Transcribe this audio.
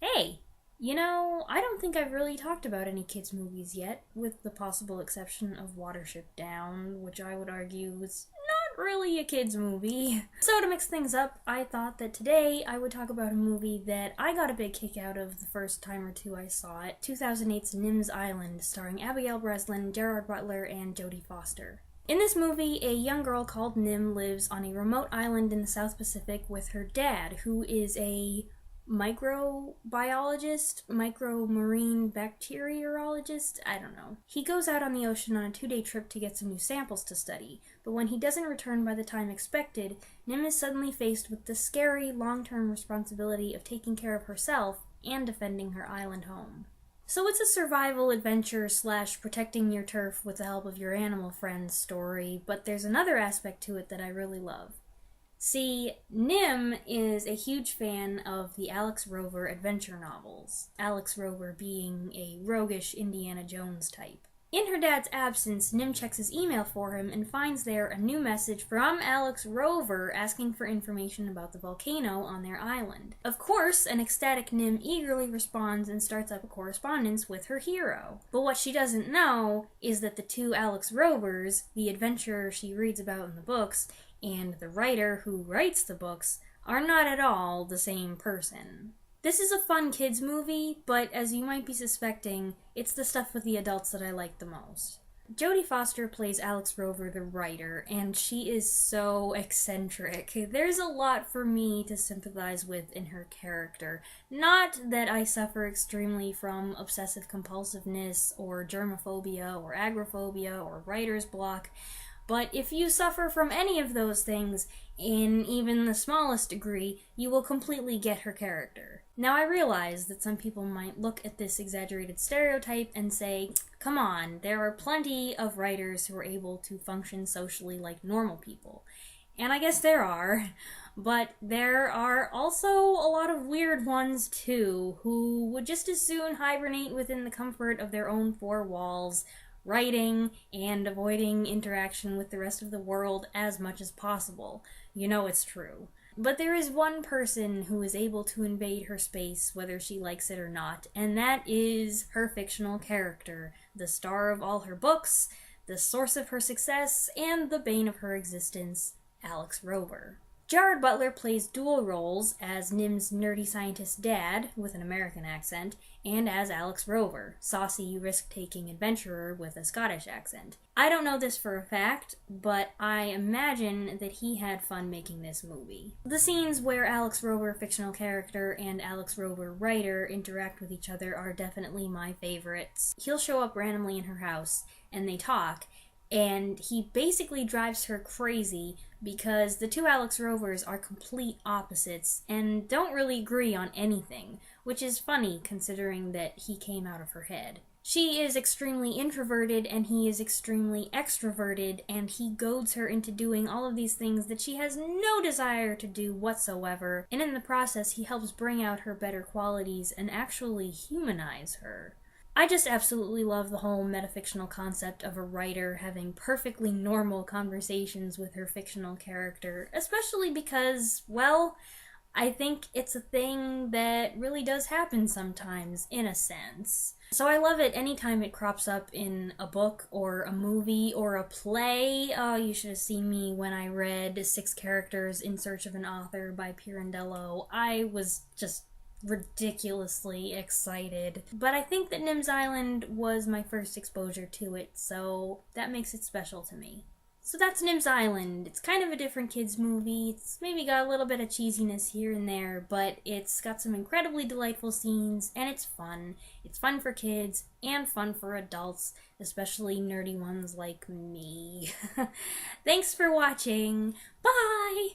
Hey, I don't think I've really talked about any kids' movies yet, with the possible exception of Watership Down, which I would argue is not really a kids' movie. So to mix things up, I thought that today I would talk about a movie that I got a big kick out of the first time or two I saw it, 2008's Nim's Island, starring Abigail Breslin, Gerard Butler, and Jodie Foster. In this movie, a young girl called Nim lives on a remote island in the South Pacific with her dad, who is a microbiologist, micromarine bacteriologist, I don't know. He goes out on the ocean on a 2-day trip to get some new samples to study, but when he doesn't return by the time expected, Nim is suddenly faced with the scary long-term responsibility of taking care of herself and defending her island home. So it's a survival adventure / protecting your turf with the help of your animal friends story, but there's another aspect to it that I really love. See, Nim is a huge fan of the Alex Rover adventure novels, Alex Rover being a roguish Indiana Jones type. In her dad's absence, Nim checks his email for him and finds there a new message from Alex Rover asking for information about the volcano on their island. Of course, an ecstatic Nim eagerly responds and starts up a correspondence with her hero. But what she doesn't know is that the two Alex Rovers, the adventurer she reads about in the books, and the writer who writes the books, are not at all the same person. This is a fun kids movie, but as you might be suspecting, it's the stuff with the adults that I like the most. Jodie Foster plays Alex Rover, the writer, and she is so eccentric. There's a lot for me to sympathize with in her character. Not that I suffer extremely from obsessive compulsiveness, or germophobia, or agoraphobia, or writer's block, but if you suffer from any of those things, in even the smallest degree, you will completely get her character. Now I realize that some people might look at this exaggerated stereotype and say, come on, there are plenty of writers who are able to function socially like normal people. And I guess there are, but there are also a lot of weird ones too, who would just as soon hibernate within the comfort of their own four walls, writing and avoiding interaction with the rest of the world as much as possible. You know it's true. But there is one person who is able to invade her space whether she likes it or not, and that is her fictional character, the star of all her books, the source of her success, and the bane of her existence, Alex Rover. Gerard Butler plays dual roles as Nim's nerdy scientist dad, with an American accent, and as Alex Rover, saucy, risk-taking adventurer with a Scottish accent. I don't know this for a fact, but I imagine that he had fun making this movie. The scenes where Alex Rover, fictional character, and Alex Rover, writer, interact with each other are definitely my favorites. He'll show up randomly in her house, and they talk, and he basically drives her crazy because the two Alex Rovers are complete opposites and don't really agree on anything, which is funny considering that he came out of her head. She is extremely introverted and he is extremely extroverted, and he goads her into doing all of these things that she has no desire to do whatsoever, and in the process he helps bring out her better qualities and actually humanize her. I just absolutely love the whole metafictional concept of a writer having perfectly normal conversations with her fictional character, especially because, well, I think it's a thing that really does happen sometimes, in a sense. So I love it anytime it crops up in a book or a movie or a play. Oh, you should have seen me when I read 6 Characters in Search of an Author by Pirandello. I was just ridiculously excited. But I think that Nim's Island was my first exposure to it, so that makes it special to me. So that's Nim's Island. It's kind of a different kids movie. It's maybe got a little bit of cheesiness here and there, but it's got some incredibly delightful scenes, and it's fun. It's fun for kids, and fun for adults, especially nerdy ones like me. Thanks for watching. Bye!